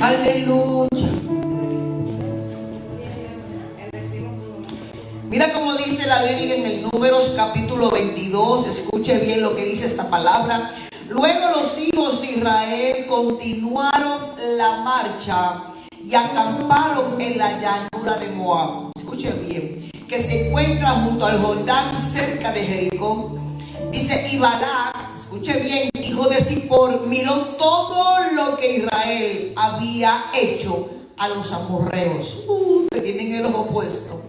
Aleluya. Mira cómo dice la Biblia en el Números capítulo 22. Escuche bien lo que dice esta palabra. Luego los hijos de Israel continuaron la marcha y acamparon en la llanura de Moab. Escuche bien, que se encuentra junto al Jordán, cerca de Jericó. Dice, y Balac, escuche bien, hijo de Zippor, miró todo lo que Israel había hecho a los amorreos. Que tienen el ojo puesto.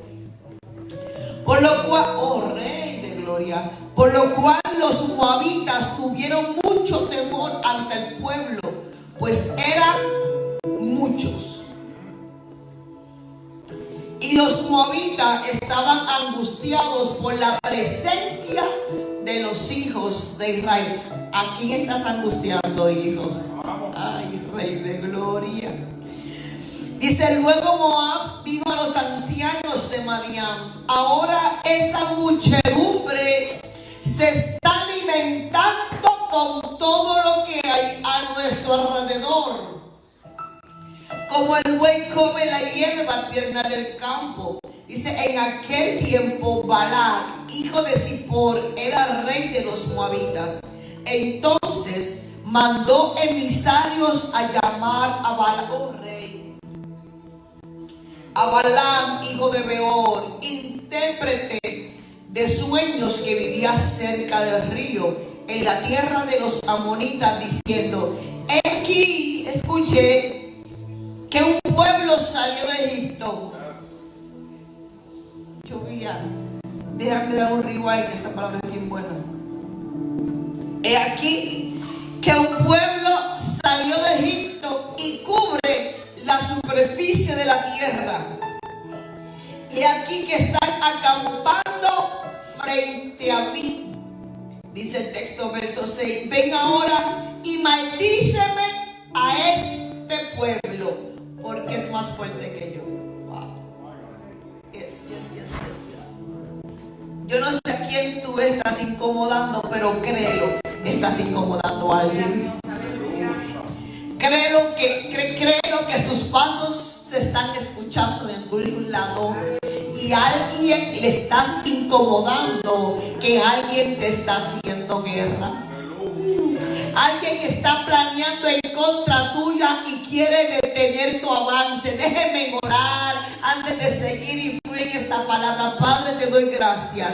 Por lo cual, oh Rey de Gloria, por lo cual los moabitas tuvieron mucho temor ante el pueblo, pues eran muchos. Y los moabitas estaban angustiados por la presencia de los hijos de Israel. ¿A quién estás angustiando, hijo? Ay, Rey de Gloria. Dice, luego Moab dijo a los ancianos de Madián: ahora esa muchedumbre se está alimentando con todo lo que hay a nuestro alrededor, como el buey come la hierba tierna del campo. Dice, en aquel tiempo Balac, hijo de Zippor, era rey de los moabitas. Entonces mandó emisarios a llamar a Balac, oh rey, a Balaam, hijo de Beor, intérprete de sueños, que vivía cerca del río, en la tierra de los amonitas, diciendo: he aquí, escuché, que un pueblo salió de Egipto. Llovía. Déjame dar un rewind, que esta palabra es bien buena. He aquí que un pueblo salió de Egipto y cubre la superficie de la tierra. Y aquí que están acampando frente a mí. Dice el texto, verso 6: ven ahora y maldíceme a este pueblo, porque es más fuerte que yo. Wow. Yes. Yo no sé a quién tú estás incomodando, pero créelo, estás incomodando a alguien. Créelo que tus pasos se están escuchando en algún lado, y a alguien le estás incomodando, que alguien te está haciendo guerra. Alguien está planeando en contra tuya y quiere detener tu avance. Déjeme orar antes de seguir y fluir en esta palabra. Padre, te doy gracias.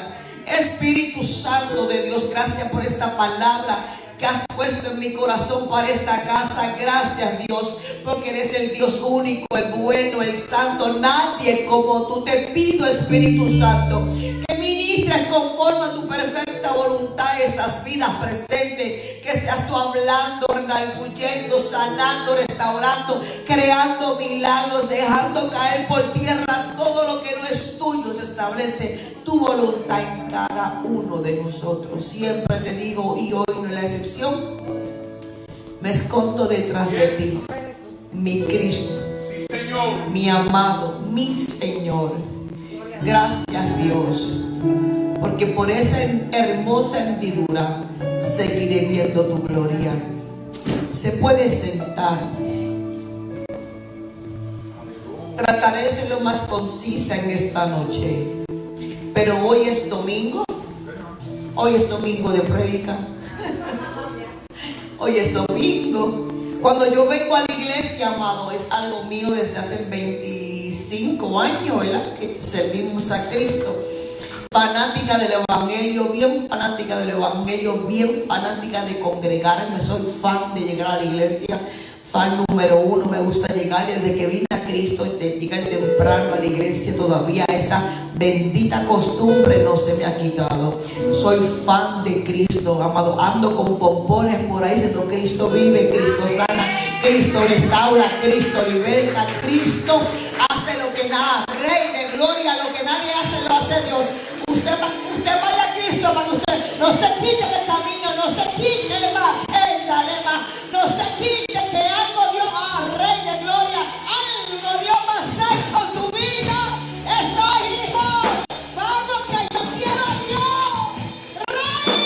Espíritu Santo de Dios, gracias por esta palabra que has puesto en mi corazón para esta casa. Gracias, Dios, porque eres el Dios único, el bueno, el santo. Nadie como tú. Te pido, Espíritu Santo, que ministres conforme a tu perfecta voluntad estas vidas presentes. Que seas tú hablando, redarguyendo, sanando, restaurando, creando milagros, dejando caer por tierra todo lo que no es tuyo. Se establece tu voluntad en cada uno de nosotros. Siempre te digo, y hoy no es la excepción, me escondo detrás de ti, mi Cristo, mi amado, mi Señor. Gracias, Dios, porque por esa hermosa hendidura seguiré viendo tu gloria. Se puede sentar. Trataré de ser lo más concisa en esta noche, pero hoy es domingo. Hoy es domingo de prédica. Hoy es domingo. Cuando yo vengo a la iglesia, amado, es algo mío desde hace 25 años, ¿verdad? Que servimos a Cristo. Fanática del evangelio, bien fanática del evangelio, bien fanática de congregarme. Soy fan de llegar a la iglesia. Fan número 1. Me gusta llegar desde que vine a Cristo, llegar temprano a la iglesia. Todavía esa bendita costumbre no se me ha quitado. Soy fan de Cristo, amado. Ando con pompones por ahí diciendo: Cristo vive, Cristo sana, Cristo restaura, Cristo liberta, Cristo hace lo que nada, Rey de Gloria, lo que nadie hace lo hace Dios. Usted vaya a Cristo para que usted no se quite del camino, no se quite más, no se quite, que algo Dios, Rey de Gloria, algo Dios va a hacer con tu vida. Eso es, hijo. Vamos, que yo quiero a Dios. Rey,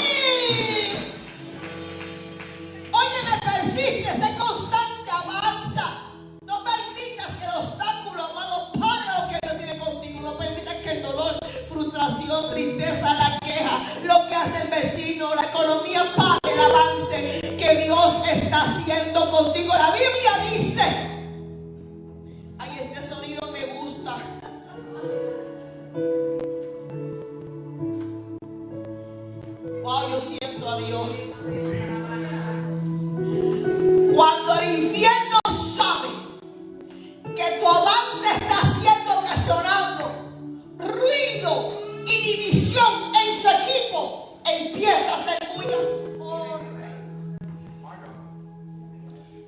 oye, me persiste, sé constante, avanza. economía pague el avance que Dios está haciendo contigo. La Biblia dice, ay, este sonido me gusta. Wow, yo siento a Dios. Cuando el infierno sabe que tu avance está siendo ocasionando ruido y división en su equipo, empieza a hacer bulla.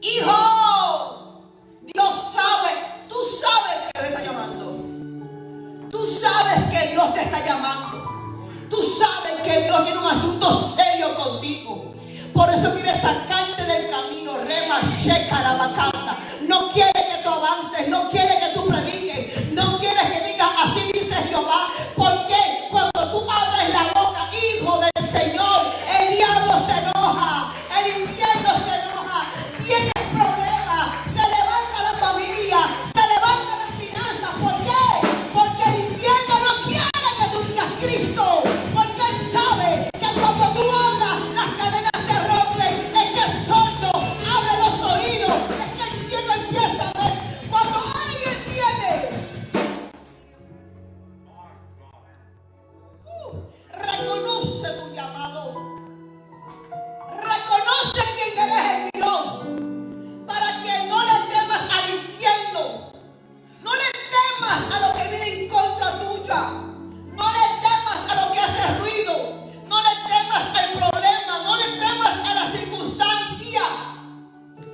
Hijo, Dios sabe, tú sabes que Él está llamando. Tú sabes que Dios te está llamando. Tú sabes que Dios tiene un asunto serio contigo. Por eso quiere sacarte del camino. Rema, sheca, la bacanta. No quiere que tú avances, no quiere que tú prediques, no quiere que digas así dice Jehová. Porque cuando tú abres la boca, hijo del Señor, el diablo se enoja, el infierno se enoja, tienes problemas, se levanta la familia, se levanta las finanzas. ¿Por qué? Porque el infierno no quiere que tú digas Cristo. Porque Él sabe que cuando tú hablas, las cadenas se rompen. Es que el sordo abre los oídos. Es que el cielo empieza a ver. Cuando alguien tiene reconoce tu llamado, reconoce quién eres en Dios, para que no le temas al infierno, no le temas a lo que viene en contra tuya, no le temas a lo que hace ruido, no le temas al problema, no le temas a la circunstancia.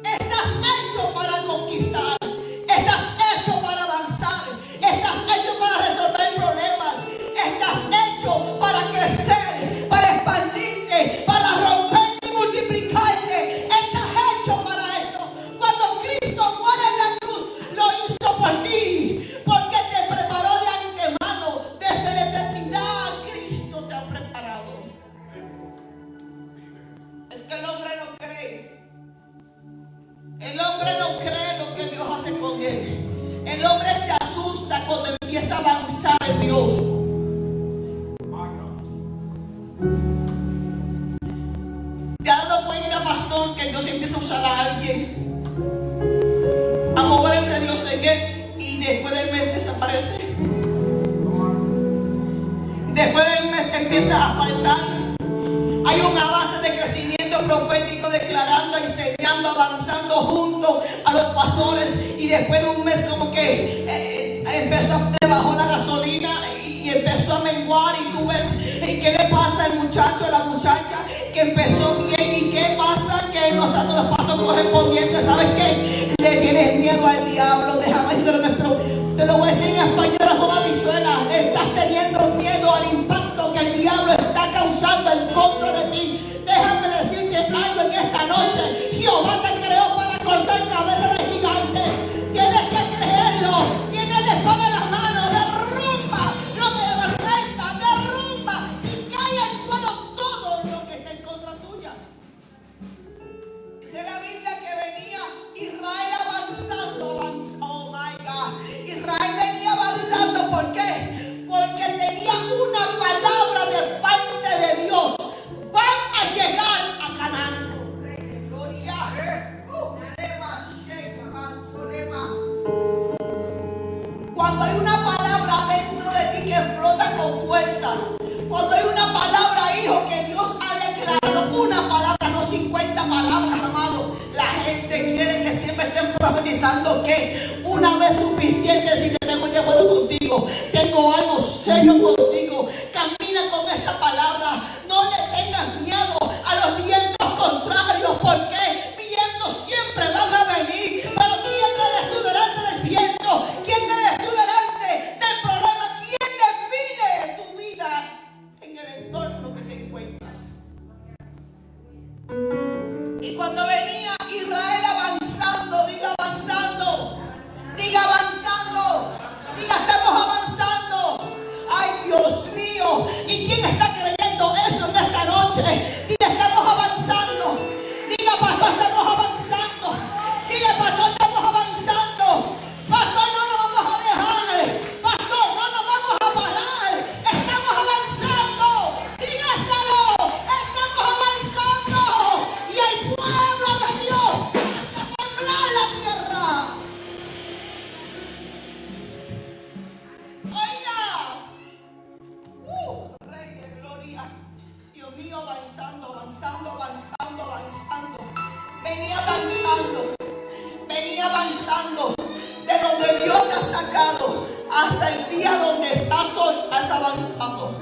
Estás hecho para conquistar, estás hecho para avanzar, estás hecho para resolver problemas, estás hecho para crecer, para expandirte, para romperte y multiplicarte. Estás hecho para esto. Cuando Cristo muere en la cruz, lo hizo por ti, porque te preparó de antemano. Desde la eternidad Cristo te ha preparado. Es que el hombre no cree. El hombre no cree lo que Dios hace con él. El hombre se asusta cuando empieza a avanzar en Dios. ¿Te has dado cuenta, pastor, que Dios empieza a usar a alguien, a moverse Dios en él, y después del mes desaparece? Después del mes empieza a faltar. Hay una base de crecimiento profético declarando, enseñando, avanzando junto a los pastores, y después de un mes como que le bajó la gasolina y empezó a menguar, y tú ves qué le pasa al muchacho, a la muchacha que empezó bien, y qué pasa que no está dando los pasos correspondientes. ¿Sabes qué? Le tienes miedo al diablo. Déjame te lo voy a decir en español como habichuela. Le estás teniendo miedo al impacto que el diablo está causando en contra de ti. Déjame decirte algo en esta noche. Jehová te creó para cortar cabeza de gigante. Tienes que creerlo. Tienes la espada en las manos. Derrumba lo que te afecta. Derrumba y cae al suelo todo lo que está en contra tuya. Dice la Biblia que venía Israel avanzando. Oh my God. Israel venía avanzando. ¿Por qué? Porque tenía una palabra de parte de Dios. Van a llegar a Canaán. Gloria. Cuando hay una palabra dentro de ti que flota con fuerza, cuando hay una palabra, hijo, que Dios ha declarado, una palabra, no 50 palabras, amado. La gente quiere que siempre estén profetizando que una vez suficiente. Si te tengo un llamado contigo, tengo algo serio contigo, camina con esa palabra. No le tengas miedo a los vientos contrarios, porque vientos siempre van a venir. Pero ¿quién eres tú delante del viento? ¿Quién eres tú delante del problema? ¿Quién define tu vida en el entorno que te encuentras? Y cuando venía Israel avanzando, diga avanzando, diga avanzando, diga estamos avanzando. Ay, Dios mío, ¿y quién está creyendo eso en esta noche? Diga estamos avanzando, diga pastor estamos avanzando, diga pastor estamos avanzando, pastor no nos vamos a dejar, pastor no nos vamos a parar, estamos avanzando, dígaselo, estamos avanzando. venía avanzando de donde Dios te ha sacado hasta el día donde estás hoy. Has avanzado.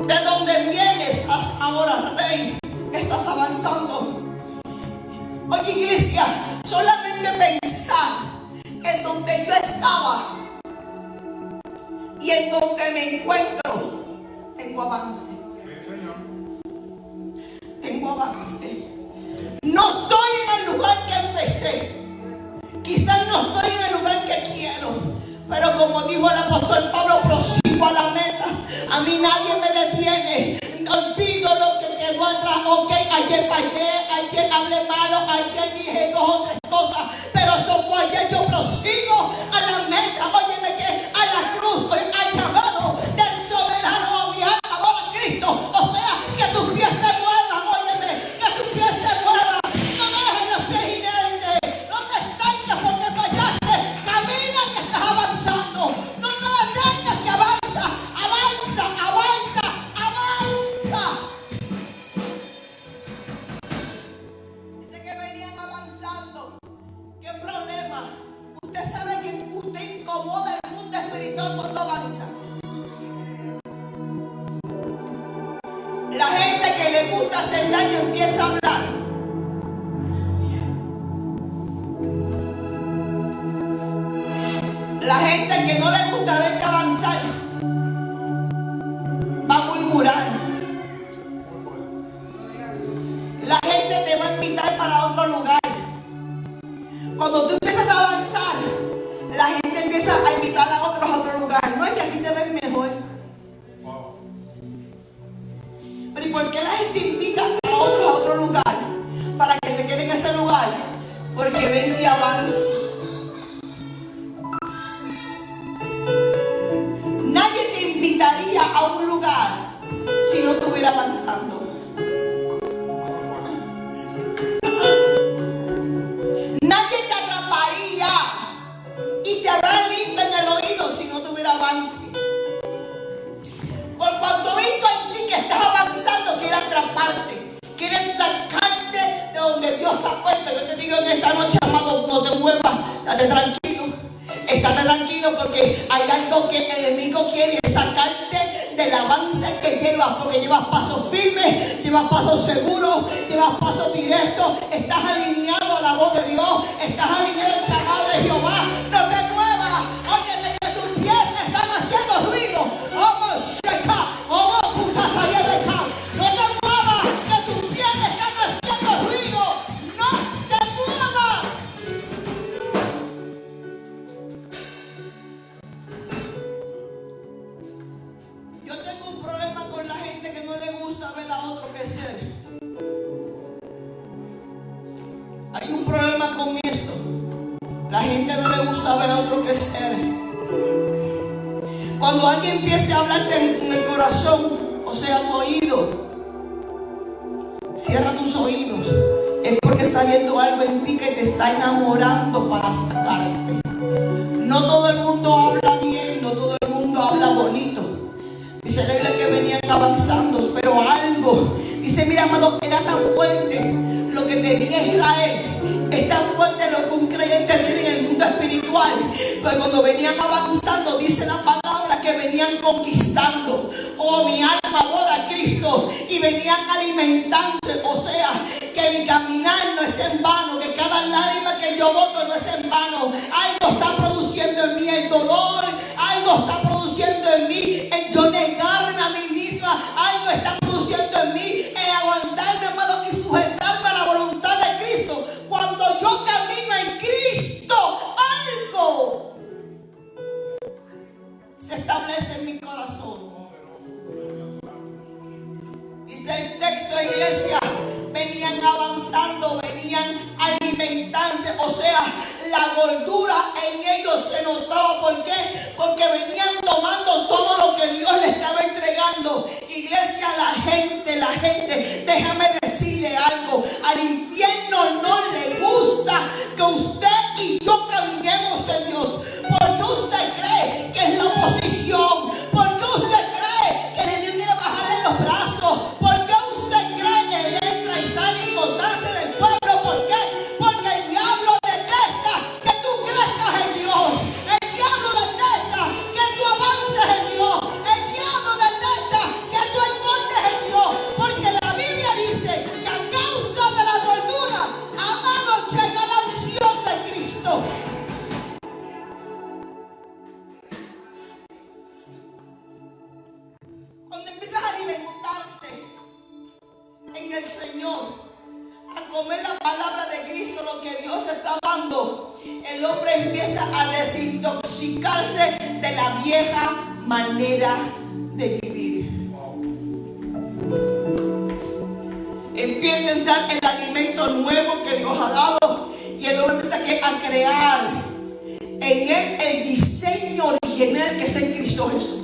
De donde vienes hasta ahora, Rey, estás avanzando. Oye, iglesia, solamente pensar en donde yo estaba y en donde me encuentro, tengo avance. Tengo avance. No estoy en el lugar que empecé. Quizás no estoy en el lugar que quiero, pero como dijo el apóstol Pablo, prosigo a la meta. A mí nadie me detiene. Olvido lo que quedó atrás. Ok, ayer fallé, ayer hablé malo, ayer dije 2 o 3 cosas, pero eso fue ayer. Yo prosigo a la meta. Óyeme, que a la cruz hoy ha llamado del soberano a mi alma, ahora Cristo. O sea, que tus pies se muevan. Óyeme, que tus pies se muevan. No dejes los pies inerte. No te estanques porque fallaste. Camina, que estás avanzando. No te detengas, que avanza, avanza, avanza, avanza. Dice que venían avanzando. ¿Qué problema? Usted sabe que usted incomoda el mundo espiritual cuando avanza. La gente que le gusta hacer daño empieza a hablar. La gente que no le gusta verte avanzar va a murmurar. La gente te va a invitar para otro lugar. Cuando tú empiezas a avanzar, la gente empieza a invitar a otros a otro lugar. No es que aquí te ven mejor. Pero ¿y por qué la gente invita a otros a otro lugar? Para que se queden en ese lugar. Porque ven que avanza. Nadie te invitaría a un lugar si no estuviera avanzando. Nadie te atraparía y te hará lindo en el oído si no tuviera avance. Por cuanto visto en ti que estás avanzando, quiere atraparte, quiere sacarte de donde Dios te ha puesto. Yo te digo en esta noche, amado, no te muevas, estate tranquilo. Estate tranquilo porque hay algo que el enemigo quiere sacarte del avance que llevas, porque llevas pasos firmes, llevas pasos seguros, llevas pasos directos, estás alineado a la voz de Dios, estás alineado al llamado de Jehová. No te muevas, óyeme, que tus pies están haciendo ruido. No te muevas, que tus pies están haciendo ruido. No te muevas. Yo tengo un problema con la gente que no le gusta ver a otro crecer. Hay un problema con esto. La gente no le gusta ver a otro crecer. Cuando alguien empiece a hablarte en el corazón, o sea, tu oído, cierra tus oídos. Es porque está viendo algo en ti que te está enamorando para sacarte. No todo el mundo habla bien, no todo el mundo habla bonito. Dice la Biblia que venían avanzando, pero algo. Dice, mira, amado, era tan fuerte lo que tenía Israel. Es tan fuerte lo que un creyente tiene en el mundo espiritual. Pero cuando venían avanzando, dice la palabra que venían conquistando. Oh, mi alma adora a Cristo. Y venían alimentándose. O sea, que mi caminar no es en vano. Que cada lágrima que yo boto no es en vano. Algo está produciendo en mí el dolor. Algo está produciendo en mí el yo negarme a mí misma. Algo está produciendo en mí el aguantarme, amado, y sujetarme a la voluntad de Cristo. Cuando yo camino en Cristo, algo se establece en mi corazón. Dice el texto, iglesia, venían avanzando, venían alimentándose, o sea, la gordura en ellos se notaba. ¿Por qué? Porque venían tomando todo lo que Dios les estaba entregando. Iglesia, la gente, déjame decirle algo, al infierno no le gusta que usted y yo caminemos en Dios. ¿Por qué usted cree que es la oposición? ¿Por qué usted cree que el enemigo quiere bajarle de los brazos. ¿Por qué usted cree que él entra y sale y contarse del pueblo? ¿Por qué? Porque el diablo detesta que tú crezcas en Dios. El diablo detesta que tú avances en Dios. El diablo detesta que tú engordes en Dios. Porque la Biblia dice que a causa de la gordura, amado, llega la unción de Cristo. Cuando empiezas a alimentarte en el Señor, a comer la palabra de Cristo, lo que Dios está dando, el hombre empieza a desintoxicarse de la vieja manera de vivir. Empieza a entrar el alimento nuevo que Dios ha dado y el hombre empieza a crear en él el diseño original que es en Cristo Jesús.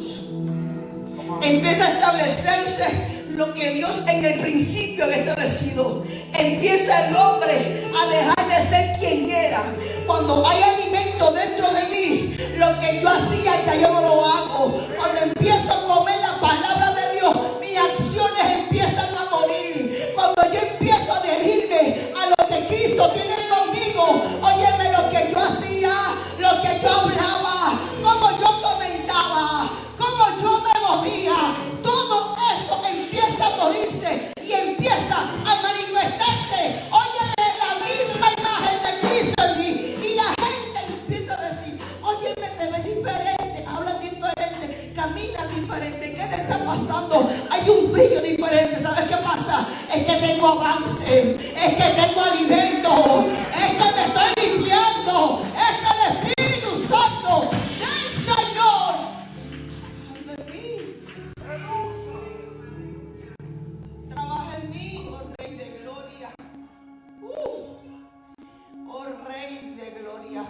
Empieza a establecerse lo que Dios en el principio había establecido. Empieza el hombre a dejar de ser quien era. Cuando hay alimento dentro de mí, lo que yo hacía ya yo no lo hago. Cuando empiezo a comer la palabra de Dios, mis acciones empiezan a morir. Cuando yo empiezo a adherirme a lo que Cristo tiene conmigo, óyeme, lo que yo hacía, lo que yo hablaba, cómo yo comentaba, cómo yo me movía, todo eso empieza a morirse y empieza a manifestarse. Óyeme, la misma imagen de Cristo en mí. Y la gente empieza a decir, óyeme, te ves diferente, hablas diferente, caminas diferente. ¿Qué te está pasando? Hay un brillo diferente. ¿Sabes qué pasa? Es que tengo avance, es que tengo alimento, es que me estoy limpiando, es que el Espíritu Santo del Señor anda en mí. Trabaja en mí, oh Rey de Gloria. Oh Rey de Gloria.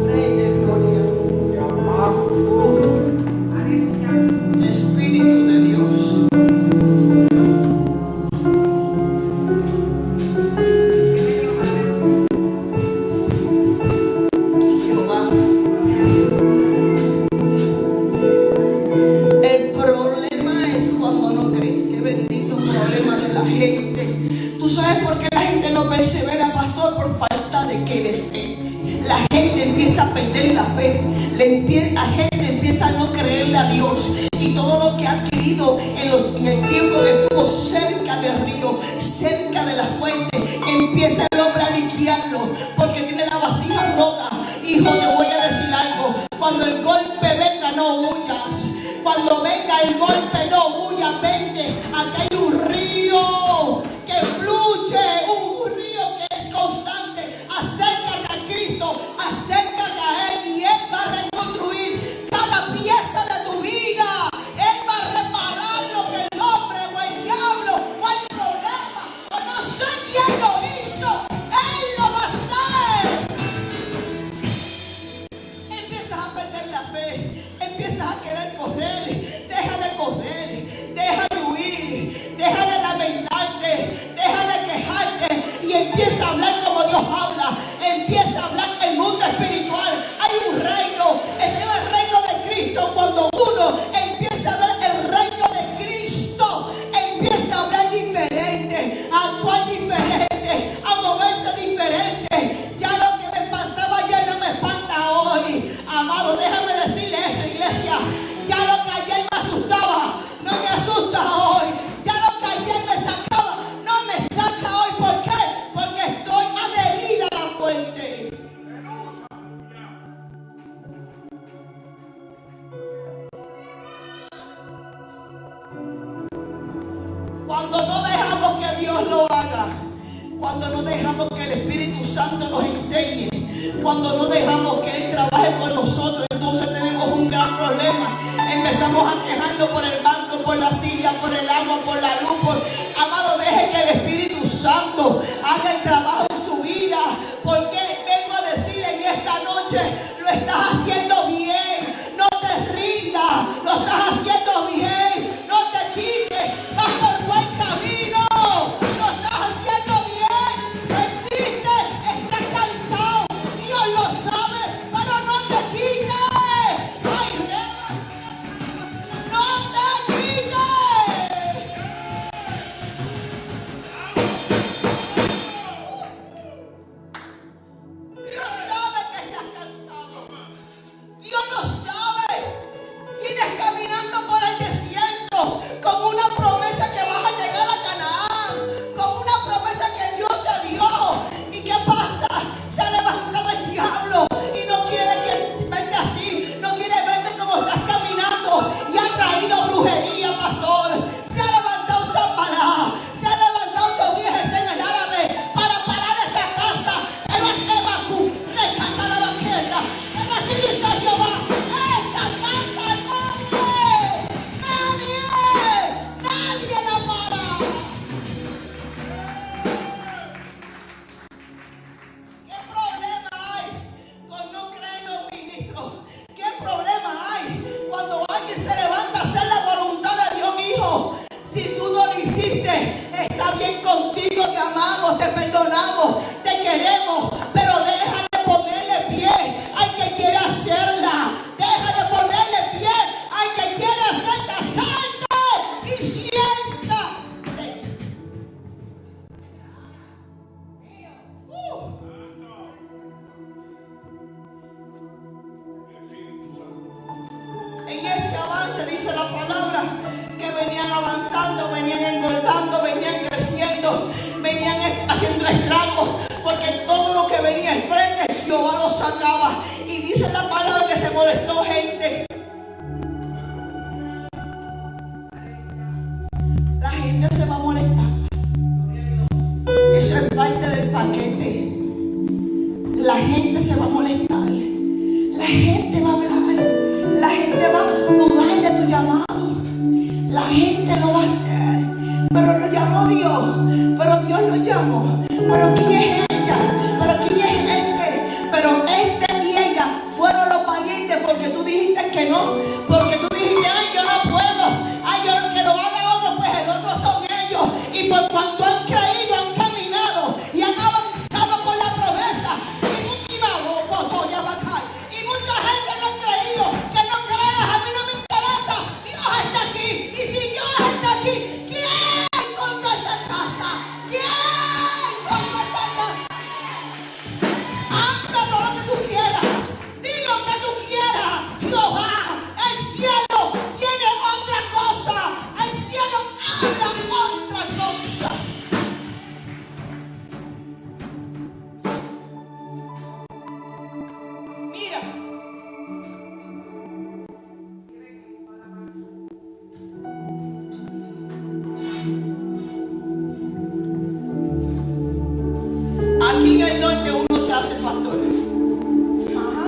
Rey de Gloria. Espíritu de Dios. Jehová. El problema es cuando no crees. Qué bendito problema de la gente. ¿Tú sabes por qué la gente no persevera, pastor? Por falta de qué, de fe. La gente empieza a perder la fe. La gente empieza a no creerle a Dios. Y todo lo que ha adquirido en el tiempo que estuvo cerca del río, cerca de la fuente, empieza el hombre a liquearlo porque tiene la vasija rota. Hijo, te voy a decir algo. Cuando el golpe venga, no huyas. Cuando venga el golpe, no huyas. Vente. Acá hay un río que fluye, un río que es constante. Acércate a Cristo, acércate a Él y Él va a reconstruir cada pieza de tu vida. Él va a reparar lo que el hombre o el diablo o el problema o no sé quién lo hizo. Él lo va a hacer. Empiezas a perder la fe, empiezas a querer correr. Deja de correr, deja de huir, deja de lamentarte, deja de quejarte y empieza a hablar como Dios habla. Empieza a hablar el mundo espiritual. Hay un reino, ese es el reino de Cristo. Cuando uno empieza a hablar el reino de Cristo, empieza a hablar diferente, a actuar diferente, a moverse diferente. Ya lo que me espantaba ayer no me espanta hoy. Amado, déjame decirle esto, iglesia. Ya lo que ayer me asustaba no me asusta hoy. Ya lo que ayer me sacaba no me saca hoy. ¿Por qué? Porque estoy adherida a la fuente. Cuando no dejamos que Dios lo haga, cuando no dejamos que el Espíritu Santo nos enseñe, cuando no dejamos que Él trabaje con nosotros, entonces tenemos un gran problema. Empezamos a quejarnos por el banco, por la silla, por el agua, por la luz. Amado, deje que el Espíritu Santo haga el trabajo en su vida. Porque vengo a decirle en esta noche, lo estás haciendo bien. No te rindas, lo estás haciendo bien. No te quites, vas por buen camino. Lo estás haciendo bien. No existe, estás cansado. Dios lo sabe. En ese avance dice la palabra que venían avanzando, venían engordando, venían creciendo, venían haciendo estragos, porque todo lo que venía al frente Jehová lo sacaba. Y dice la palabra que se molestó gente. La gente se va a molestar. Eso es parte del paquete. La gente se va a molestar. La gente va a hablar. La gente va a dudar de tu llamado. La gente lo va a hacer. Pero lo llamó Dios. Pero Dios lo llamó. Pero ¿quién es ella? Pero ¿quién es este? Pero este y ella fueron los valientes, porque tú dijiste que no. Porque tú dijiste, ay, yo no puedo. Ay, yo que lo haga otro, pues el otro son ellos. Y por cuanto han creído, han caminado y han avanzado con la promesa. Y mucha gente no ha creído. Que no creas, a mí no me interesa. Dios está aquí. Y si Dios está aquí, ¿quién contra esta casa? ¿Quién contra esta casa? Habla por lo que tú quieras. Di lo que tú quieras. Jehová, el cielo tiene otra cosa. El cielo habla otra cosa. Mira. Aquí en el norte uno se hace pastor. Ajá.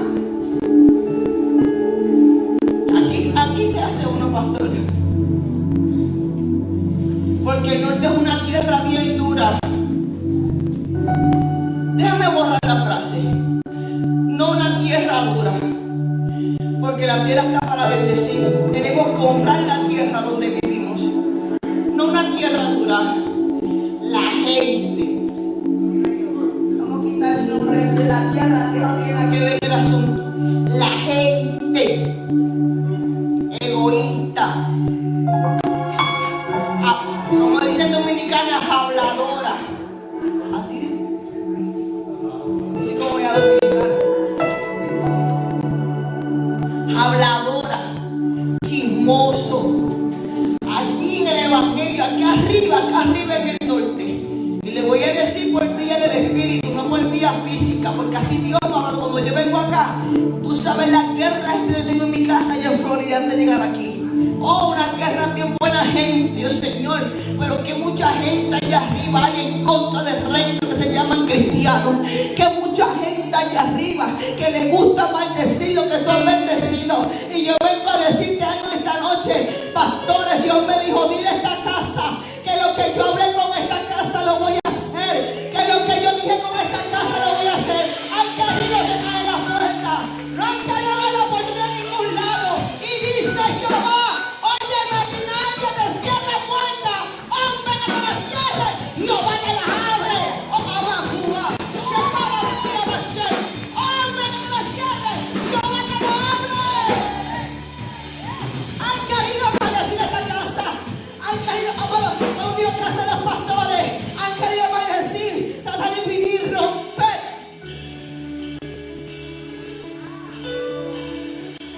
Aquí se hace uno pastor. Porque el norte es una tierra bien dura. Déjame borrar la frase. No una tierra dura. Porque la tierra está para bendecir. Tenemos que honrar la tierra donde vivimos. No una tierra dura. La gente. Vamos a quitar el nombre de la tierra, que no tiene nada que ver el asunto. La gente egoísta, como dicen dominicanas, habladora. Así como voy a dominicana. Habladora, chismoso. Aquí en el evangelio, acá arriba en el norte. Y le voy a decir por vía del espíritu, no por vía física, porque así Dios me ha hablado. Cuando yo vengo acá, tú sabes las guerras que yo tengo en mi casa allá en Florida antes de llegar aquí. Oh, una guerra bien buena gente, Dios Señor. Pero que mucha gente allá arriba hay en contra del reino que se llaman cristianos. Que mucha gente allá arriba que les gusta maldecir lo que tú has bendecido. Y yo vengo a decirte algo esta noche, pastores. Dios me dijo, dile a esta casa que lo que yo hablé con esta casa lo voy a hacer. Que lo que yo dije con esta casa lo voy a hacer. Han querido cerrar la puerta. No han querido dar la oportunidad de ningún lado. Y dice Jehová, óyeme, y nadie te cierra puerta. Hombre que no la cierre, Jehová te la abre. Hombre que no la cierre, Jehová te la abre. Han querido maldecir esta casa. Han querido, no digo casa de los pastores. Han querido maldecir, tratar de dividir, romper.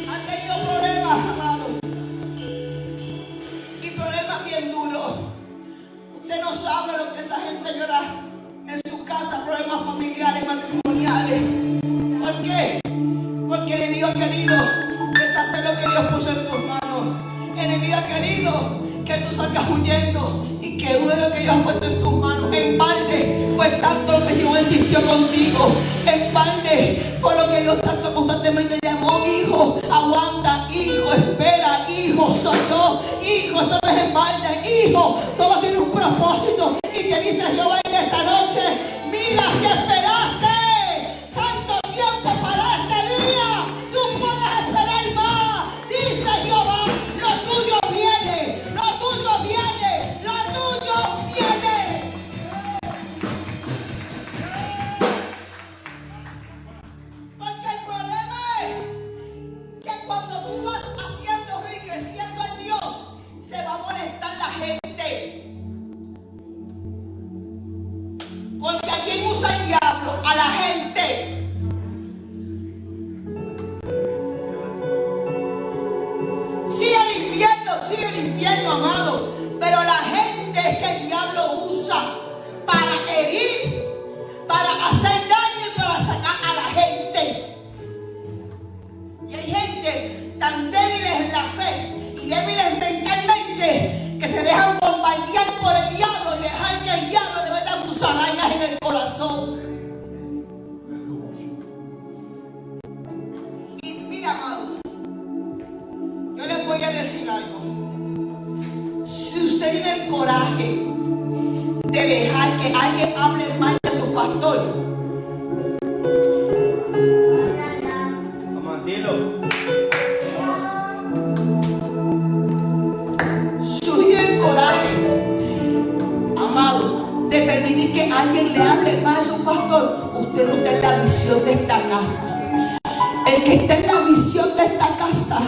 Han tenido problemas, amado. Y problemas bien duros. Usted no sabe lo que esa gente llora en su casa, problemas familiares, matrimoniales. ¿Por qué? Porque el enemigo ha querido deshacer lo que Dios puso en tus manos. El enemigo ha querido que tú salgas huyendo y que dude lo que Dios ha puesto en tus manos. En balde fue tanto lo que Dios insistió contigo. En balde fue lo que Dios tanto constantemente llamó. Hijo, aguanta. Hijo, espera. Hijo, soy yo. Hijo, esto no es en balde. Hijo, todo tiene un propósito. Y te dice Jehová en esta noche, mira, si esperaste tanto tiempo para este día, tú puedes esperar más. Dice Jehová, lo tuyo viene, lo tuyo viene, lo tuyo viene. Porque el problema es que cuando tú vas haciendo y creciendo en Dios, se va a molestar la gente. Porque a quién usa el diablo, sí, el infierno, amado. Pero la gente es que el diablo usa para herir, para hacer daño y para sacar a la gente. Y hay gente tan débiles en la fe y débiles mentalmente que se dejan bombardear por el diablo y dejan que el diablo le meta musarañas en el corazón. Y mira, amado, yo les voy a decir algo. Si usted tiene el coraje de dejar que alguien hable mal de su pastor, si tiene el coraje, amado, de permitir que alguien le hable mal a su pastor, usted no está en la visión de esta casa. El que está en la visión de esta casa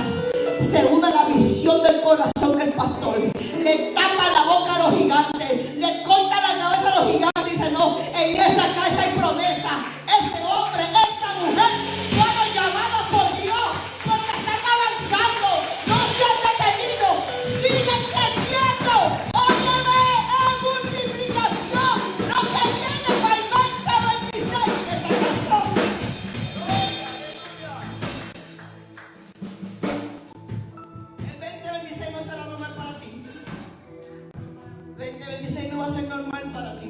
se une a la visión del corazón del pastor. Le tapa la boca a los gigantes, le corta la cabeza a los gigantes y dice: no, en esa casa hay promesa. Ese hombre, esa mujer fueron llamados por Dios porque están avanzando, no se han detenido, siguen creciendo. Óyeme, en multiplicación, lo que viene para el 2026 de esta casa. El 2026 no será normal para ti. 2026 no va a ser normal para ti.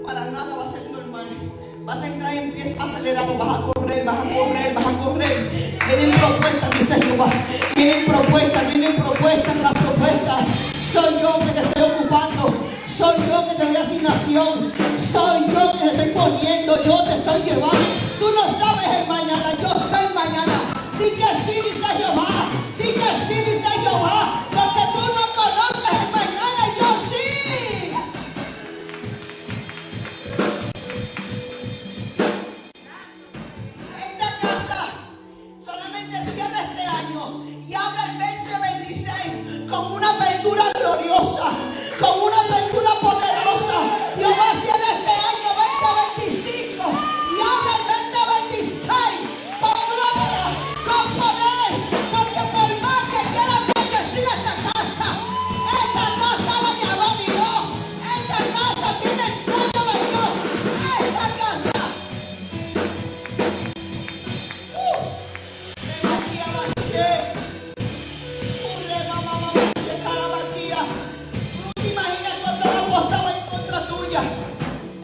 Para nada va a ser normal. Vas a entrar en pies acelerados. Vas a correr, vas a correr, vas a correr. Vienen propuestas, dice Jehová. Vienen propuestas, las propuestas. Soy yo que te estoy ocupando. Soy yo que te doy asignación. Soy yo que te estoy poniendo. Yo te estoy llevando. Tú no sabes el mañana. Yo sé el mañana. Di que sí, dice Jehová. Di que sí, dice Jehová. Porque tú no conoces el mañana. Yo sí. Esta casa solamente cierra este año y abre el 2026 con una apertura gloriosa, con una apertura poderosa. Dios va a cierrar este año 2025 y abre el 2026 con gloria, con poder, porque por más que quieran bendecir esta casa la llamó Dios. Esta casa tiene el sello de Dios. Esta casa. Tú no te imaginas cuando han apostado en contra tuya.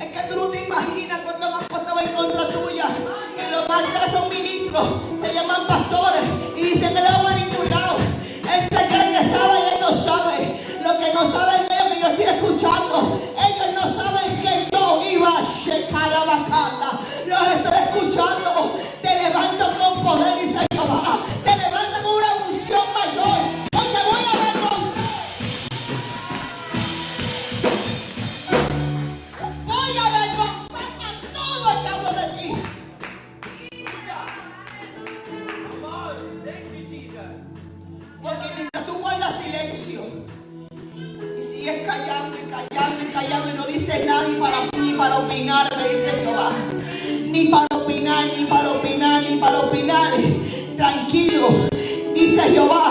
Es que tú no te imaginas cuando han apostado en contra tuya. Y los más son ministros, se llaman pastores y dicen que no van a ningún lado. Él se cree que sabe y él no sabe. Lo que no saben ellos que yo estoy escuchando. Ellos no saben que yo iba a checar a la casa. Los estoy escuchando. Te levanto con poder, dice Jehová. Te levanto con una unción mayor. No te voy a avergonzar. Voy a avergonzar a todo el que hablo de ti. Porque mientras tú guardas silencio y sigues callando y callando y callando y no dices nada ni para opinar, me dice Jehová. Ni para opinar, ni para opinar, ni para opinar. Tranquilo, dice Jehová,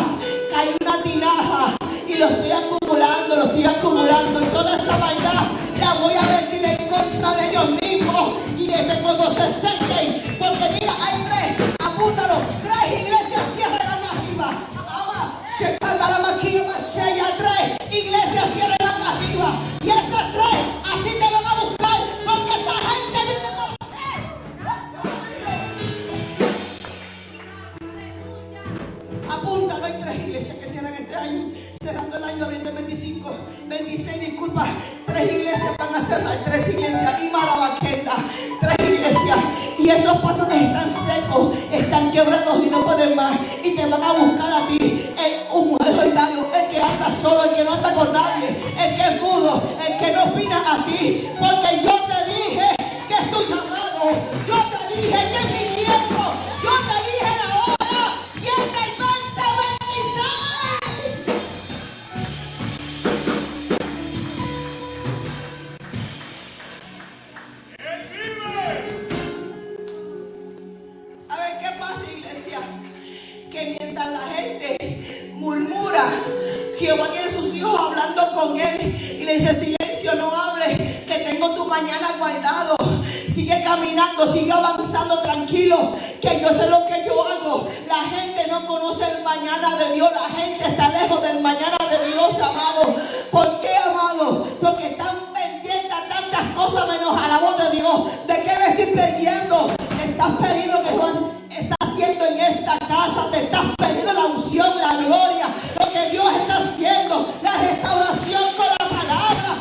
que hay una tinaja y lo estoy acumulando. Y toda esa maldad la voy a vertir en contra de ellos mismos. Y desde cuando se sequen, porque mira, hay tres, apúntalo, tres iglesias cierran la arriba. Se canta la maquilla, tres iglesias cierran la arriba. Y esas tres a ti te van a buscar porque esa gente viene por apúntalo, hay tres iglesias que cierran este año, cerrando el año 2025, 26, disculpa, tres iglesias van a cerrar, tres iglesias, y Marabaqueta, tres iglesias, y esos patrones están secos, están quebrados y no pueden más, y te van a buscar a ti, un mujer solitario, el que anda solo, el que no anda con nadie, el que es mudo, el que no opina a ti, porque yo te dije que es tu llamado, yo te dije que es mi tiempo, yo te dije la hora, y es el 2026. ¿Saben qué pasa, iglesia? Que mientras la gente murmura, Jehová tiene sus hijos hablando con él y le dice: silencio, no hables, que tengo tu mañana guardado. Sigue caminando, sigue avanzando tranquilo, que yo sé lo que yo hago. La gente no conoce el mañana de Dios. La gente está lejos del mañana de Dios, amado. ¿Por qué, amado? Porque están pendientes a tantas cosas menos a la voz de Dios. ¿De qué me estoy perdiendo? Estás perdiendo que Juan está haciendo en esta casa. Te estás perdiendo la unción, la gloria, lo que Dios está haciendo, la restauración con la palabra.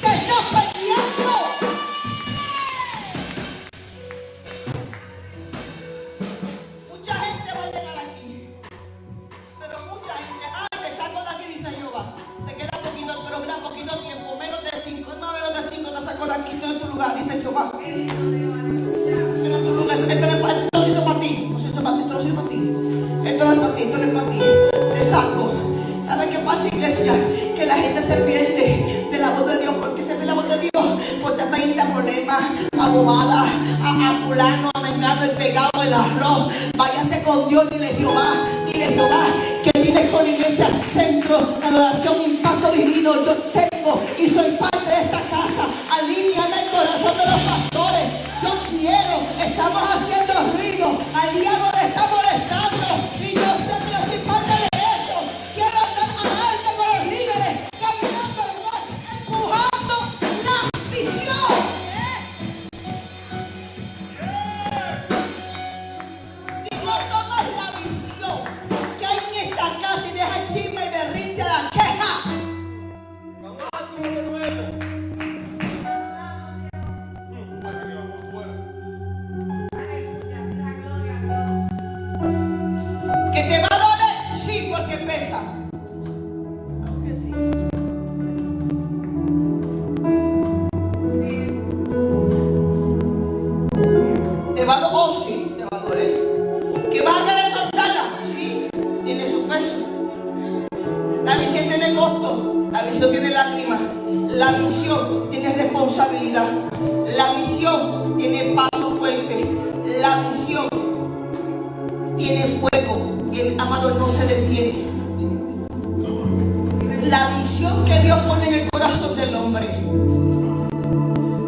Te estás perdiendo. Mucha gente va a llegar aquí, pero mucha gente, te saco de aquí, dice Jehová. Te queda poquito, pero gran poquito tiempo, menos de 5, más o menos de 5 te saco de aquí, tú en tu lugar, dice Jehová. Esto no se hizo para ti, no se hizo para ti, esto no se hizo para ti. Esto no es para ti, esto no es para ti. Te saco. ¿Sabe qué pasa, iglesia? Que la gente se pierde de la voz de Dios. ¿Por qué se pierde la voz de Dios? Porque te pegan a problemas, a bobadas, a fulano, a mengano, el pegado, el arroz. Váyase con Dios, dile Jehová, que vienes con la iglesia al centro, la adoración, impacto divino. Yo tengo y soy parte de esta casa. Alíneame el corazón de los pastores. Yo quiero, estamos haciendo ruido, al diablo le está molestando y yo sé que yo soy parte de eso. Quiero agarrarte con los líderes, caminando al lugar, empujando la visión. Si no tomas la visión que hay en esta casa y dejas el chisme y berrinche, la queja, que te va a doler, sí, porque pesa. Claro que sí. Te va a doler, oh sí, te va a doler. ¿Que vas a querer soltarla? Sí, tiene su peso. La visión tiene costo, la visión tiene lágrimas, la visión tiene responsabilidad, la visión tiene paso fuerte, la visión tiene fuego. Y el amado no se detiene. La visión que Dios pone en el corazón del hombre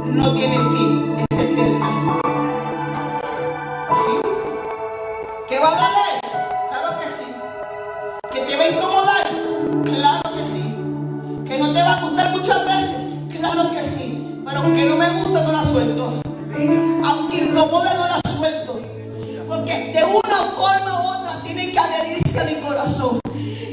no tiene fin, es eterna. ¿Sí? ¿Que va a doler? Claro que sí. ¿Que te va a incomodar? Claro que sí. ¿Que no te va a gustar muchas veces? Claro que sí. Pero aunque no me gusta, no la suelto. Aunque incomode, no la suelto. Porque de una forma u otra tiene que adherirse a mi corazón.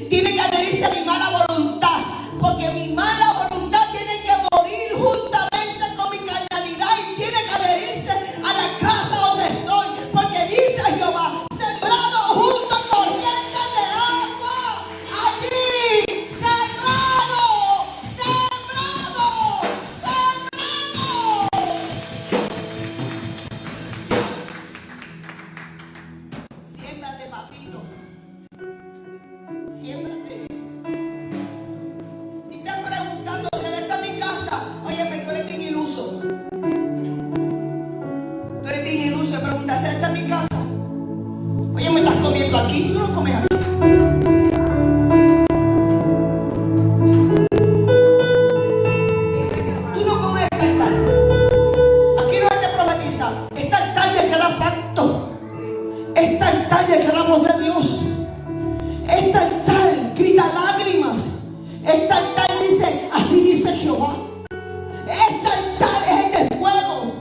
Tiene que adherirse a mi mala voluntad. Porque mi mala voluntad tiene que morir juntamente con mi carnalidad. Y tiene que adherirse a la casa donde estoy. Porque dice Jehová: sembrado junto a corrientes de agua. Allí, sembrado, sembrado, sembrado. Siémbrate, papito. Siémbrate. Si estás preguntando si esta es mi casa, oye, pero tú eres bien iluso. Tú eres bien iluso de preguntar si esta es mi casa. Oye, me estás comiendo aquí, tú no comes aquí. Tú no comes este altar. Aquí no se te profetiza. Este altar declara pacto. Este altar declara voz de Dios. Este altar grita lágrimas. Este altar dice: así dice Jehová. Este altar es en el fuego.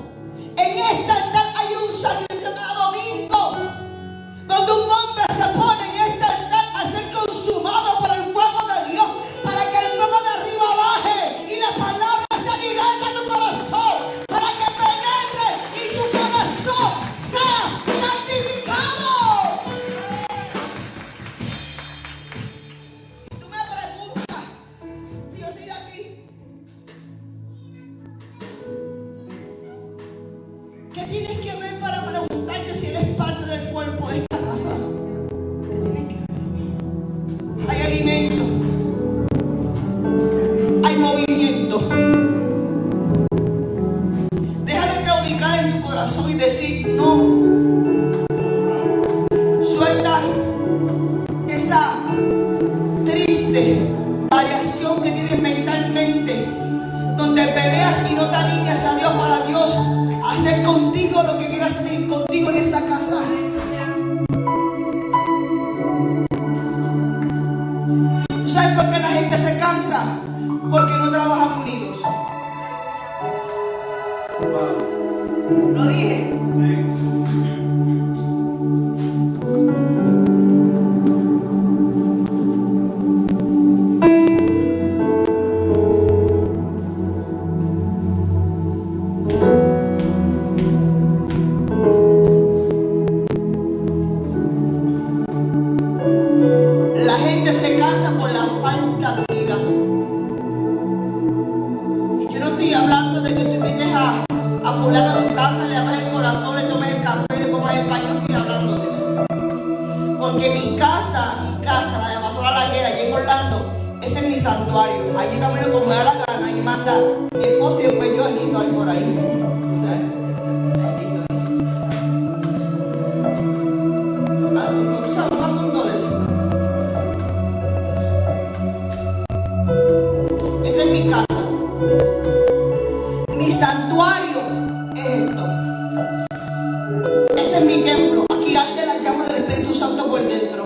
En este altar hay un sacrificio cada domingo, donde un hombre se pone en este altar al por qué la gente se cansa? Porque no trabajan unidos. ¿Lo dije? La gente se cansa por la falta de unidad. Y yo no estoy hablando de que te metes a fulano a tu casa, le abres el corazón, le tomes el café, le comas el paño. No estoy hablando de eso. Porque mi casa, la de Pastora Lajera, allí en Orlando, ese es mi santuario. Allí camino como me da la gana y manda mi esposo y después yo Anito ahí por ahí. O sea, tú sabes un asunto de eso. Esa es mi casa. Mi santuario es esto. Este es mi templo. Aquí arde la llama del Espíritu Santo por dentro.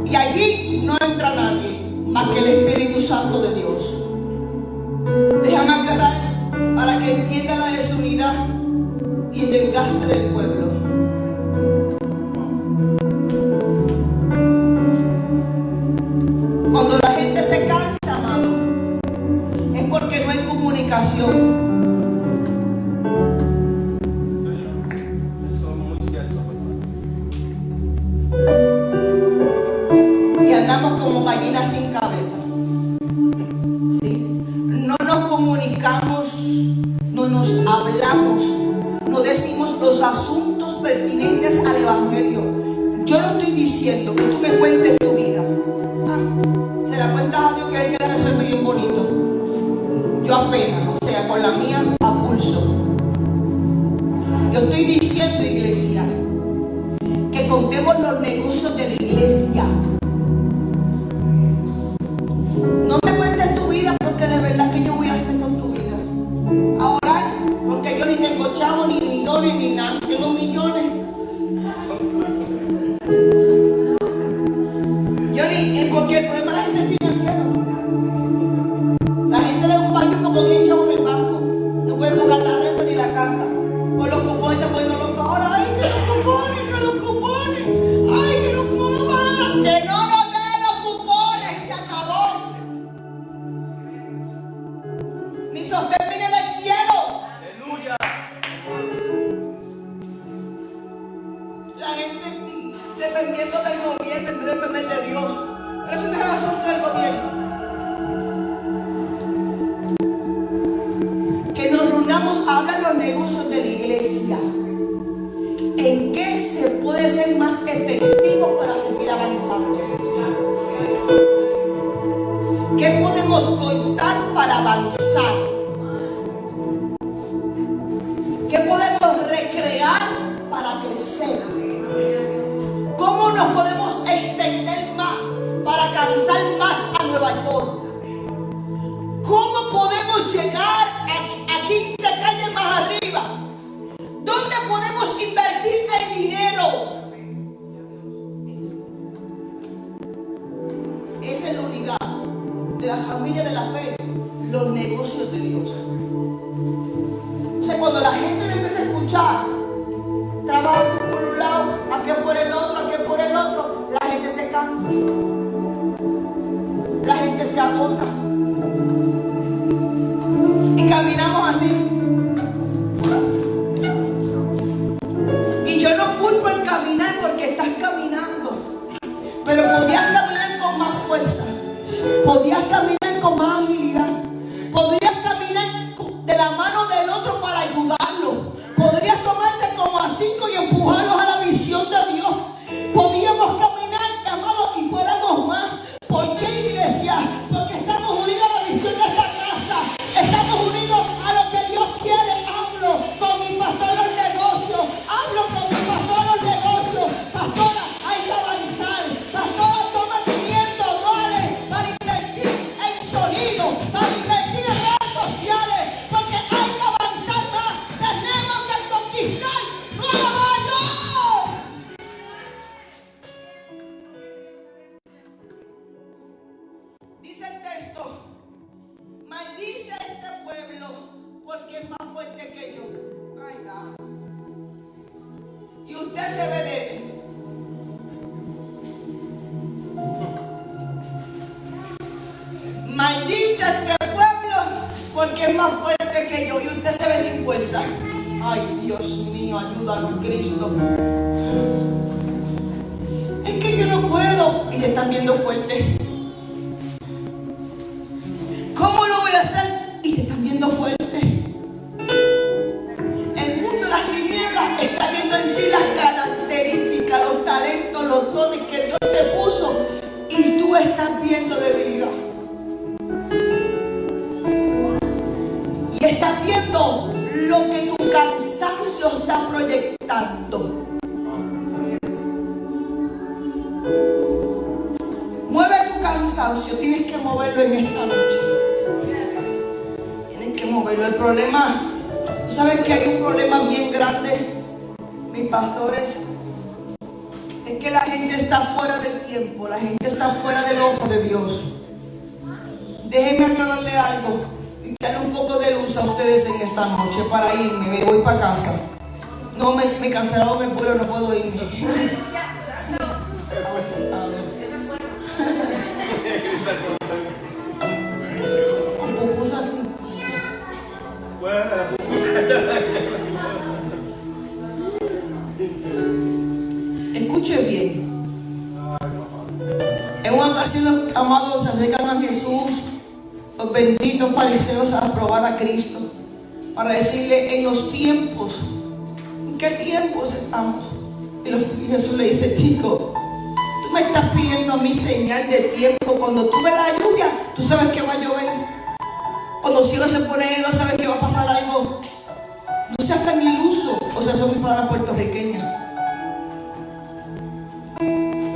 Y allí no entra nadie más que el Espíritu Santo de Dios. Déjame aclarar para que entienda la desunidad y el desgaste del pueblo. Cuando la gente se cansa, amado, es porque no hay comunicación. Eso es muy cierto. Y andamos como gallinas sin cabeza. ¿Sí? No nos comunicamos, no nos hablamos, no decimos los asuntos pertinentes al Evangelio. Yo no estoy diciendo que tú me cuentes tu vida. Se la cuentas a Dios, que Él quiere resolver bien bonito. Yo apenas, o sea, con la mía a pulso. Yo estoy diciendo, iglesia, que contemos los negocios de la iglesia. No me cuentes tu vida, porque de verdad que yo voy a hacer con tu vida. A orar, porque yo ni tengo chavos, ni millones, ni nada. Tengo millones. Yo ni, porque el problema de la gente es financiero. La gente de un baño como 10 chavos en el banco. No puede pagar la renta ni la casa. Con los cupones te pueden loco ahora. Ay, que los cupones, que los cupones. Ay, que los cupones van. Que no nos den los cupones. Se acabó. Mi sostén viene del cielo. Aleluya. La gente dependiendo del gobierno en vez de depender de Dios. Pero eso no es el asunto del gobierno. Que nos reunamos a hablar los negocios de la iglesia. ¿En qué se puede ser más efectivo para seguir avanzando? ¿Qué podemos contar para avanzar? ¿Qué podemos recrear para crecer? ¿Cómo nos podemos extender más para alcanzar más a Nueva York? ¿Cómo podemos llegar a 15 calles más arriba? ¿Dónde podemos invertir el dinero? Esa es la unidad de la familia de la fe, los negocios de Dios. O sea, cuando la gente no empieza a escuchar, trabajando por un lado, aquí por el otro, la gente se cansa, la gente se agota y caminamos así. Y yo no culpo el caminar porque estás caminando, pero podías caminar con más fuerza, podías caminar con más agilidad, podrías caminar de la mano del otro para ayudarlo, podrías tomar usted se ve débil. Maldice a este pueblo porque es más fuerte que yo y usted se ve sin fuerza. Ay, Dios mío, ayúdanos, Cristo. Es que yo no puedo y te están viendo fuerte. ¿Cómo lo voy a hacer? Y te están viendo fuerte. El mundo de las tinieblas está viendo en ti las características, los talentos, los dones que Dios te puso y tú estás viendo debilidad. Y estás viendo lo que tu cansancio está proyectando. Mueve tu cansancio, tienes que moverlo en esta noche. Tienes que moverlo. El problema, ¿tú sabes que hay un problema bien grande, mis pastores? Es que la gente está fuera del tiempo, la gente está fuera del ojo de Dios. Déjenme aclararle algo y darle un poco de luz a ustedes en esta noche para irme. Me voy para casa. No, me cancelaron el vuelo, no puedo irme. Escuche bien. En una ocasión los amados se acercan a Jesús, los benditos fariseos, a probar a Cristo, para decirle en los tiempos, ¿en qué tiempos estamos? Y Jesús le dice: chico, tú me estás pidiendo a mí señal de tiempo. Cuando tú ves la lluvia, tú sabes que va a llover. Cuando el cielo se pone negro, sabes que va a pasar algo. No seas tan iluso. O sea, son mis palabras puertorriqueñas.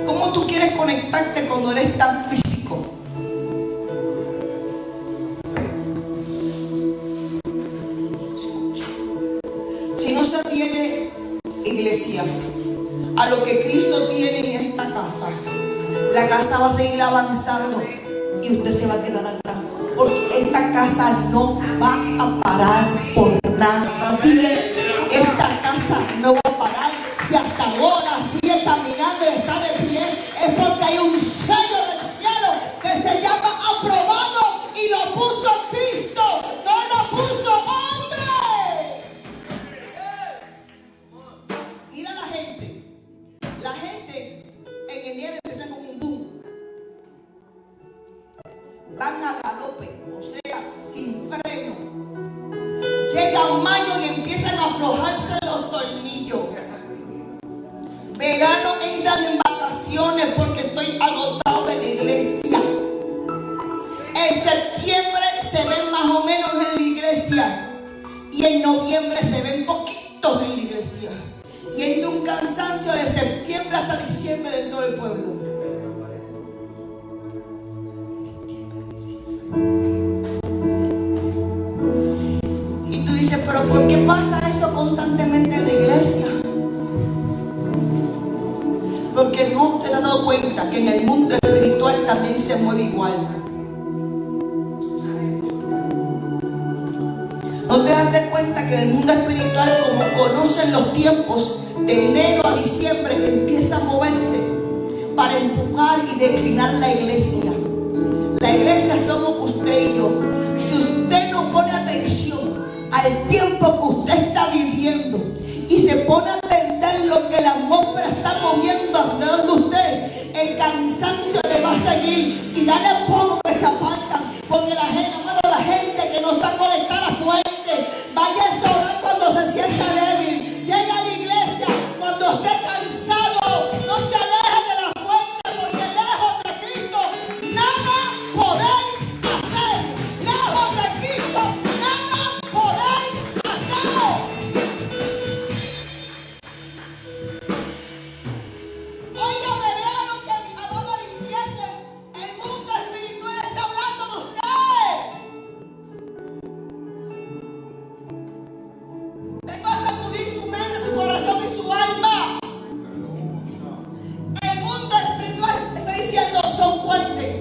¿Cómo tú quieres conectarte cuando eres tan físico? Escucha. Si no se tiene, iglesia, a lo que Cristo tiene en esta casa, la casa va a seguir avanzando y usted se va a quedar atrás. Porque esta casa no va a parar por nadie. Esta casa no va a parar. Si hasta ahora sigue caminando y está de pie, es porque hay un sello del cielo que se llama aprobado y lo puso Cristo, no lo puso hombre. Mira la gente. La gente en enero empieza con un boom. Van a galope, o sea, sin freno. Llega mayo y empiezan a aflojarse los tornillos. Verano entran en vacaciones porque estoy agotado de la iglesia. En septiembre se ven más o menos en la iglesia. Y en noviembre se ven poquitos en la iglesia. Y hay un cansancio de septiembre hasta diciembre en todo el pueblo. Y tú dices, pero ¿por qué pasa esto constantemente en la iglesia? Porque no te has dado cuenta que en el mundo espiritual también se mueve igual. No te das cuenta que en el mundo espiritual, como conocen los tiempos de enero a diciembre, empieza a moverse para empujar y declinar la iglesia. La iglesia somos usted y yo. Si usted no pone atención al tiempo que usted está viviendo y se pone a entender lo que la atmósfera está moviendo alrededor de usted, el cansancio le va a seguir y dale poco que se apartan, porque la gente que no está conectada a fuente, vaya a orar cuando se sienta débil, llega a la iglesia cuando esté cansado, no se aleje de la fuente, porque lejos de Cristo nada podéis hacer. Lejos de Cristo nada podéis hacer. Óigame, vea lo que Adán entiende. El mundo espiritual está hablando de usted. Vengo a sacudir su mente, su corazón y su alma. El mundo espiritual está diciendo: son fuertes.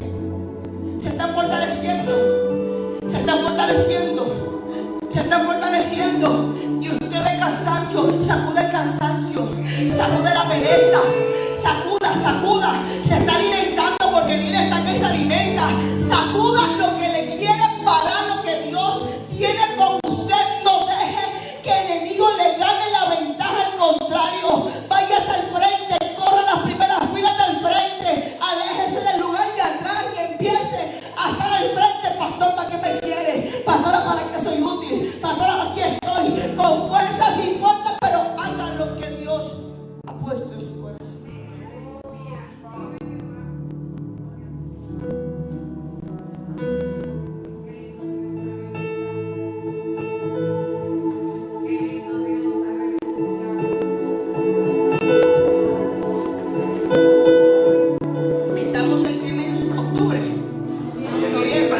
Se están fortaleciendo. Se están fortaleciendo. Se están fortaleciendo. Y usted ve cansancio. Sacude el cansancio. Sacude estagneza. Sacuda, sacuda. Se está alimentando porque viene esta que se alimenta. Sacuda lo que le quiere parar, lo que Dios tiene con usted. No deje que el enemigo le gane la ventaja. Al contrario, váyase al frente, corra las primeras filas del frente, aléjese del lugar de atrás y empiece a estar al frente. Pastor, ¿para qué me quiere? Pastora, ¿para qué soy útil? Pastora, aquí estoy con fuerza, sin fuerza, pero hagan lo que Dios ha puesto en su corazón. Estamos en qué mes? Octubre, noviembre.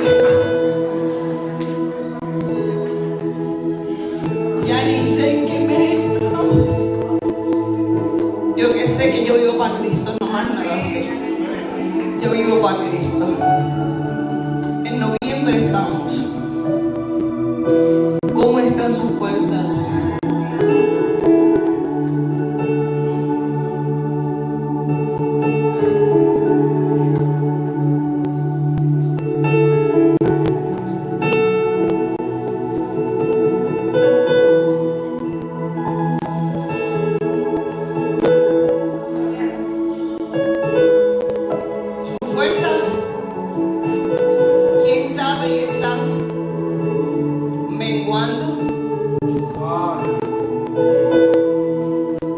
Ya ni sé en qué mes estamos. Yo que sé que yo vivo para Cristo, no más nada sé. Yo vivo para Cristo. En noviembre estamos. ¿Cómo están sus fuerzas? Sus fuerzas, quién sabe, están menguando.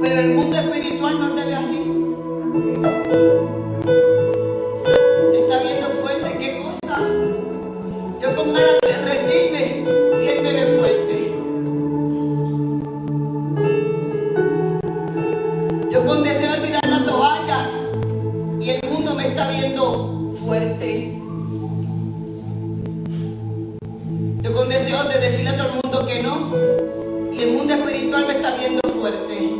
Pero el mundo espiritual no te ve así. Te está viendo fuerte. ¿Qué cosa? Yo con ganas de rendirme y él me ve fuerte. Yo con deseo de tirar la toalla y el mundo me está viendo fuerte. Yo con deseo de decirle a todo el mundo que no y el mundo espiritual me está viendo fuerte.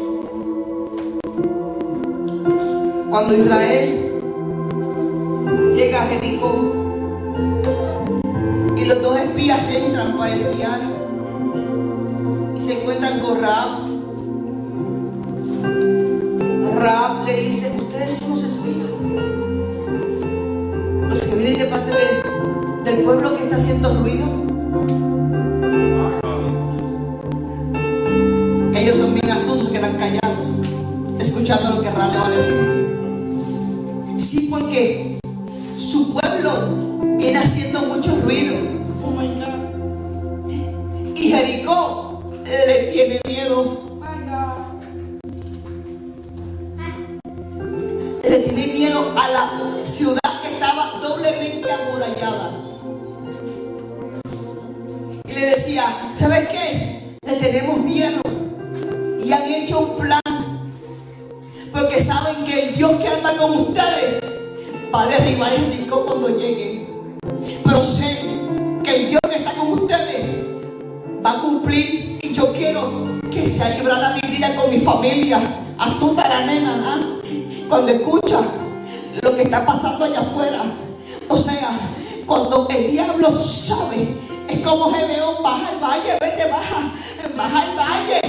Cuando Israel llega a Jericó y los dos espías entran para espiar y se encuentran con Rahab. Rahab le dice: ustedes son los espías, los que vienen de parte del pueblo que está haciendo ruido. Ellos son bien astutos, quedan callados escuchando lo que Rahab le va a decir. Sí, porque su pueblo viene haciendo mucho ruido. Oh my God. Y Jericó le tiene miedo. Le tiene miedo a la ciudad que estaba doblemente amurallada. Y le decía: ¿sabes qué? Le tenemos miedo. Y han hecho un plan. Porque saben que el Dios que anda con ustedes va a derribar Jericó cuando lleguen. Pero sé que el Dios que está con ustedes va a cumplir. Y yo quiero que sea librada mi vida con mi familia. Astuta la nena, ¿ah? Cuando escucha lo que está pasando allá afuera. O sea, cuando el diablo sabe, es como Gedeón: baja al valle, vete, baja al valle.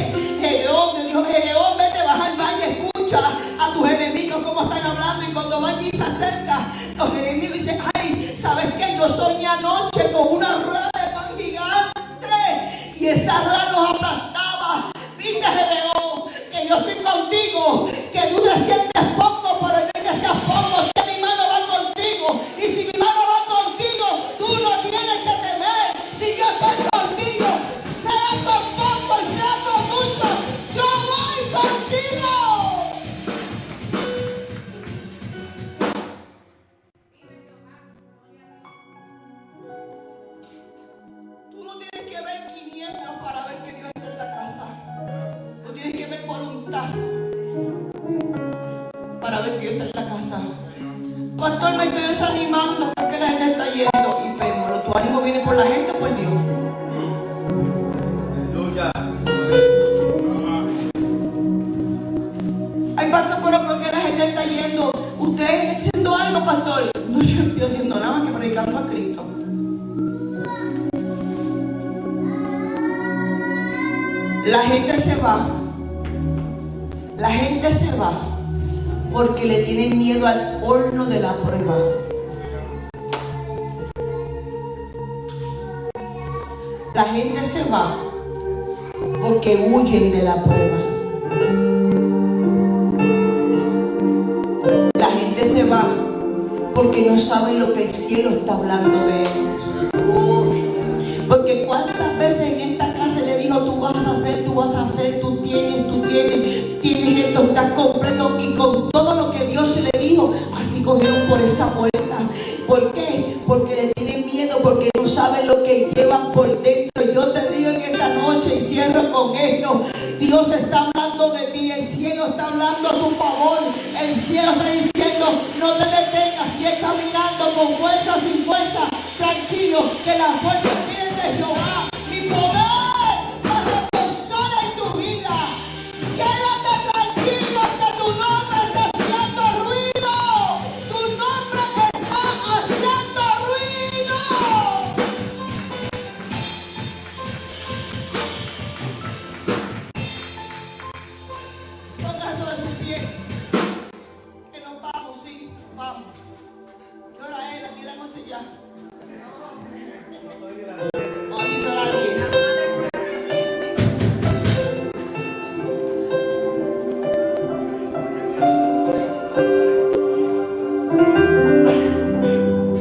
Gedeón me dijo: Gedeón, vete, baja al valle, escucha a tus enemigos cómo están hablando. Y cuando van y se acerca, los enemigos dicen: ay, ¿sabes qué? Yo soñé anoche con una rueda de pan gigante y esa rueda nos aplastaba. ¿Viste, Gedeón? Que yo estoy contigo, que tú te sientes poco, pero yo que seas poco, que mi mano va contigo. Y si mi mano va contigo, tú no tienes que temer. Si yo estoy contigo, sea con poco y sea con mucho, yo voy contigo. Tú no tienes que ver 500 para ver que Dios está en la casa. Tú tienes que ver voluntad para ver que Dios está en la casa. Pastor, me estoy desanimando porque la gente está yendo. Y pero tu ánimo viene por la gente o por Dios. Ay, pastor, pero ¿por qué la gente está yendo? ¿Usted está haciendo algo, pastor? No, yo no estoy haciendo nada más que predicando a Cristo. La gente se va. La gente se va porque le tienen miedo al horno de la prueba. La gente se va porque huyen de la prueba. La gente se va porque no saben lo que el cielo está hablando de ellos. Porque cuántas veces en esta casa le dijo, tú vas a hacer, tú tienes esto, estás completo. Y con todo lo que Dios le dijo, así cogieron por esa puerta. ¿Por qué? Porque le tienen miedo, porque no saben lo que llevan por dentro. Yo te digo en esta noche y cierro con esto: Dios está hablando de ti, el cielo está hablando a tu favor, el cielo está diciendo, no te detengas, sigue caminando con fuerza, sin fuerza, tranquilo, que la fuerza viene de Jehová. Mi poder va a reposar en tu vida. Quédate tranquilo, que tu nombre está haciendo ruido. Tu nombre está haciendo ruido. Ponga sobre su pie. Que nos vamos, sí, vamos. ¿Qué hora es? Aquí la noche ya. Vamos a hizo la 10.